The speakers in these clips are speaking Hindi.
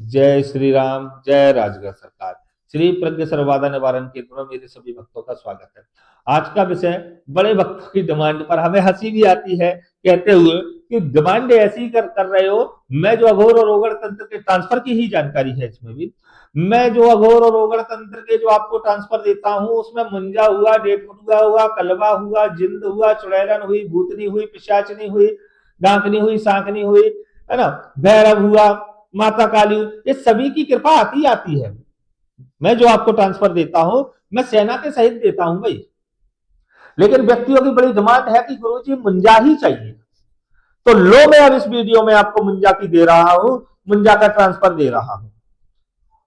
जय श्री राम, जय राजगढ़ सरकार। श्री प्रज्ञ सर्वबाधा निवारण केंद्र में मेरे सभी भक्तों का स्वागत है। आज का विषय बड़े भक्तों की डिमांड पर हमें हंसी भी आती है कहते हुए कि डिमांड ऐसी कर रहे हो। मैं जो अघोर और ओगड़ तंत्र के ट्रांसफर की ही जानकारी है इसमें भी। मैं जो अघोर और ओगड़ तंत्र के जो आपको ट्रांसफर देता हूं उसमें मुंजा हुआ, डेढ़ फुटुआ हुआ, कलवा हुआ, जिंद हुआ, चुड़ैलन हुई, भूतनी हुई, पिशाचनी हुई, डांकनी हुई, सांकनी हुई, है ना, भैरव हुआ, माता काली, ये सभी की कृपा आती आती है। मैं जो आपको ट्रांसफर देता हूं मैं सेना के सहित देता हूं भाई। लेकिन व्यक्तियों की बड़ी डिमांड है कि गुरुजी मुंजा ही चाहिए। तो लो, मैं अब इस वीडियो में आपको मुंजा की दे रहा हूं, मुंजा का ट्रांसफर दे रहा हूं।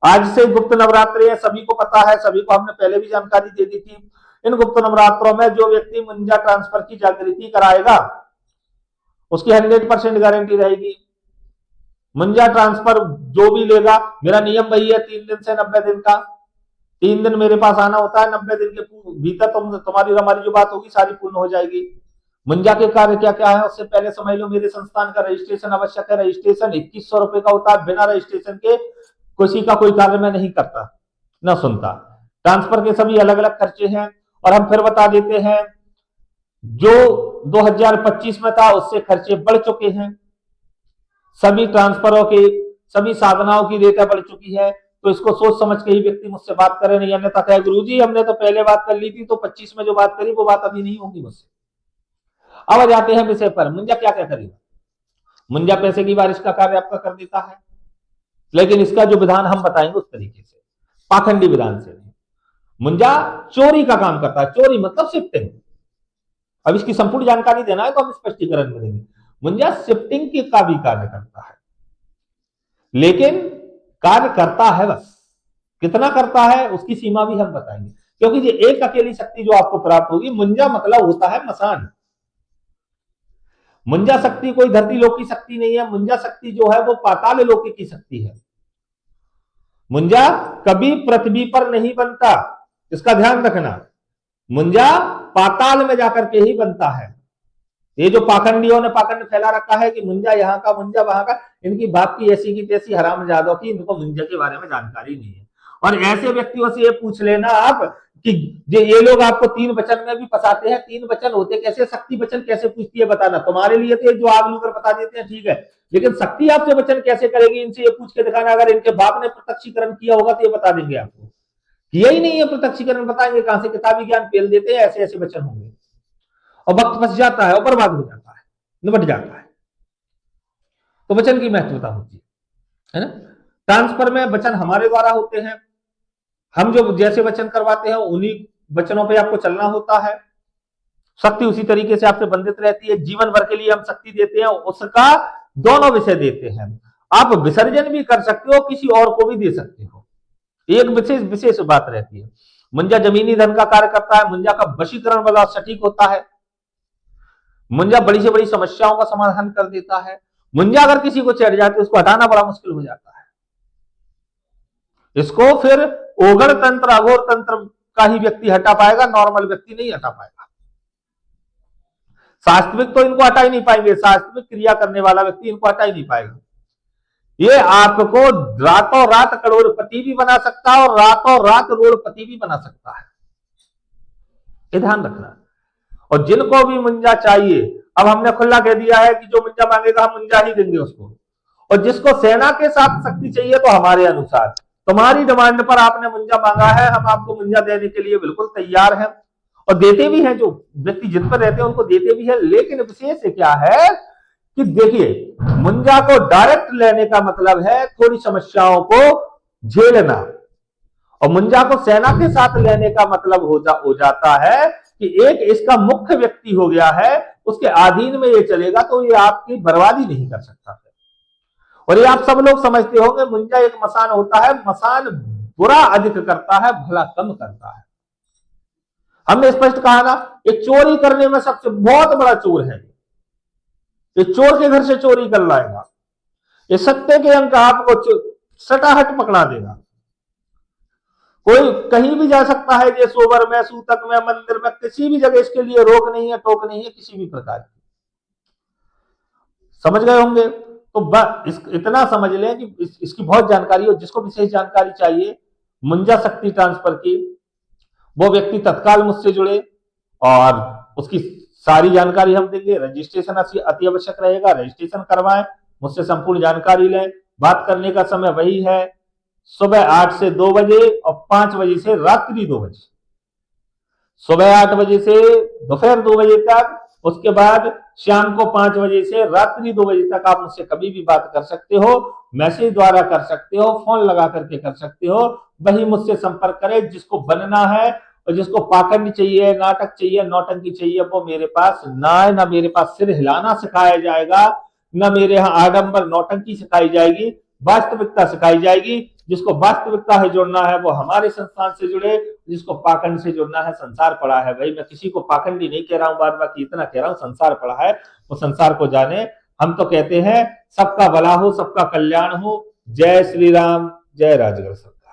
आज से गुप्त नवरात्रि है, सभी को पता है, सभी को हमने पहले भी जानकारी दे दी थी। इन गुप्त नवरात्रों में जो व्यक्ति मुंजा ट्रांसफर की जागृति कराएगा उसकी 100% गारंटी रहेगी। मुंजा ट्रांसफर जो भी लेगा, मेरा नियम वही है, 3 दिन से 90 दिन का। 3 दिन मेरे पास आना होता है, 90 दिन के भीतर तुम्हारी हमारी जो बात होगी सारी पूर्ण हो जाएगी। मुंजा के कार्य क्या क्या है उससे पहले समझ लो। मेरे संस्थान का रजिस्ट्रेशन आवश्यक है। रजिस्ट्रेशन 2100 रुपए का होता है। बिना रजिस्ट्रेशन के किसी का कोई कार्य मैं नहीं करता, न सुनता। ट्रांसफर के सभी अलग अलग खर्चे हैं और हम फिर बता देते हैं, जो 2025 में था उससे खर्चे बढ़ चुके हैं। सभी ट्रांसफरों के, सभी साधनाओं की रेटें बढ़ चुकी है। तो इसको सोच समझ के ही व्यक्ति मुझसे बात करे, नहीं अन्यथा कहे गुरुजी हमने तो पहले बात कर ली थी, तो 25 में जो बात करी वो बात अभी नहीं होगी मुझसे। अब आ जाते हैं विषय पर। मुंजा क्या क्या करेगा। मुंजा पैसे की बारिश का कार्य आपका कर देता है, लेकिन इसका जो विधान हम बताएंगे उस तरीके से, पाखंडी विधान से नहीं। मुंजा चोरी का काम करता है। चोरी मतलब शिफ्टिंग। अब इसकी संपूर्ण जानकारी देना है तो हम स्पष्टीकरण में देंगे। मुंजा शिफ्टिंग का भी कार्य करता है, लेकिन कार्य करता है बस। कितना करता है उसकी सीमा भी हम बताएंगे, क्योंकि ये एक अकेली शक्ति जो आपको प्राप्त होगी, मुंजा मतलब होता है मसान। मुंजा शक्ति कोई धरती लोक की शक्ति नहीं है। मुंजा शक्ति जो है वो पाताल लोक की शक्ति है। मुंजा कभी पृथ्वी पर नहीं बनता, इसका ध्यान रखना। मुंजा पाताल में जाकर के ही बनता है। ये जो पाखंडियों ने पाखंड फैला रखा है कि मुंजा यहाँ का, मुंजा वहां का, इनकी बात की ऐसी की तैसी हरामजादों की, इनको मुंजा के बारे में जानकारी नहीं है। और ऐसे व्यक्तियों से ये पूछ लेना आप कि ये लोग आपको 3 वचन में भी फंसाते हैं। 3 वचन होते कैसे, शक्ति वचन कैसे पूछती है बताना। तुम्हारे लिए तो जो आग लूकर बता देते हैं ठीक है, लेकिन शक्ति आपसे वचन कैसे करेगी, इनसे ये पूछ के दिखाना। अगर इनके बाप ने प्रत्यक्षीकरण किया होगा तो ये बता देंगे आपको। किया ही नहीं है प्रत्यक्षीकरण, बताएंगे कहां से। किताबी ज्ञान फेल देते हैं, ऐसे ऐसे वचन होंगे और वक्त फंस जाता है और बर्बाद हो जाता है, निपट जाता है। तो वचन की महत्वता होती है ना। ट्रांसफर में वचन हमारे द्वारा होते हैं। हम जो जैसे वचन करवाते हैं उन्हीं वचनों पे आपको चलना होता है। शक्ति उसी तरीके से आपसे बंधित रहती है। जीवन भर के लिए हम शक्ति देते हैं, उसका दोनों विषय देते हैं। आप विसर्जन भी कर सकते हो, किसी और को भी दे सकते हो। एक विशेष विशेष बात रहती है। मुंजा जमीनी धन का कार्य करता है। मुंजा का वशीकरण बड़ा सटीक होता है। मुंजा बड़ी से बड़ी समस्याओं का समाधान कर देता है। मुंजा अगर किसी को चढ़ जाती है उसको हटाना बड़ा मुश्किल हो जाता है। इसको फिर ओगड़ तंत्र, अघोर तंत्र का ही व्यक्ति हटा पाएगा, नॉर्मल व्यक्ति नहीं हटा पाएगा। शास्त्रिक तो इनको हटा ही नहीं पाएंगे। शास्त्रिक क्रिया करने वाला व्यक्ति इनको हटा ही नहीं पाएगा। ये आपको रातों रात करोड़पति भी बना सकता है और रातों रात करोड़पति भी बना सकता है, ये ध्यान रखना। और जिनको भी मुंजा चाहिए, अब हमने खुला कह दिया है कि जो मुंजा मांगेगा हम मुंजा ही देंगे उसको। और जिसको सेना के साथ शक्ति चाहिए तो हमारे अनुसार, तुम्हारी डिमांड पर आपने मुंजा मांगा है, हम आपको मुंजा देने के लिए बिल्कुल तैयार हैं और देते भी हैं। जो व्यक्ति जिन पर रहते हैं उनको देते भी है। लेकिन विशेष क्या है कि देखिए, मुंजा को डायरेक्ट लेने का मतलब है थोड़ी समस्याओं को झेलना, और मुंजा को सेना के साथ लेने का मतलब हो जाता है कि एक इसका मुख्य व्यक्ति हो गया है, उसके अधीन में ये चलेगा तो ये आपकी बर्बादी नहीं कर सकता है। और ये आप सब लोग समझते होंगे, मुंजा एक मसान होता है। मसान बुरा अधिक करता है, भला कम करता है। हमने स्पष्ट कहा ना, ये चोरी करने में सबसे बहुत बड़ा चोर है। ये चोर के घर से चोरी कर लाएगा। ये सत्य के अंक आपको सटाहट पकड़ा देगा। कोई कहीं भी जा सकता है, ये सोबर में, सूतक में, मंदिर में, किसी भी जगह इसके लिए रोक नहीं है, टोक नहीं है किसी भी प्रकार की। समझ गए होंगे। तो इतना समझ लें कि इसकी बहुत जानकारी हो। जिसको विशेष जानकारी चाहिए मुंजा शक्ति ट्रांसफर की, वो व्यक्ति तत्काल मुझसे जुड़े और उसकी सारी जानकारी हम देंगे। रजिस्ट्रेशन अति आवश्यक रहेगा, रजिस्ट्रेशन करवाएं, मुझसे संपूर्ण जानकारी लें। बात करने का समय वही है, सुबह 8 से 2 बजे और 5 बजे से रात्रि 2 बजे। सुबह 8 बजे से दोपहर 2 बजे तक, उसके बाद शाम को 5 बजे से रात्रि 2 बजे तक आप मुझसे कभी भी बात कर सकते हो, मैसेज द्वारा कर सकते हो, फोन लगा करके कर सकते हो। वही मुझसे संपर्क करें। जिसको बनना है और जिसको पाखंड चाहिए, नाटक चाहिए, नौटंकी चाहिए, वो मेरे पास ना आए। ना मेरे पास सिर हिलाना सिखाया जाएगा, ना मेरे यहाँ आडंबर नौटंकी सिखाई जाएगी, वास्तविकता सिखाई जाएगी। जिसको वास्तविकता है जुड़ना है वो हमारे संस्थान से जुड़े, जिसको पाखंड से जुड़ना है, संसार पड़ा है भाई, मैं किसी को पाखंडी नहीं कह रहा हूं, बाद बाकी इतना कह रहा हूं संसार पड़ा है, वो संसार को जाने। हम तो कहते हैं सबका भला हो, सबका कल्याण हो। जय श्री राम, जय राजगढ़ सरकार।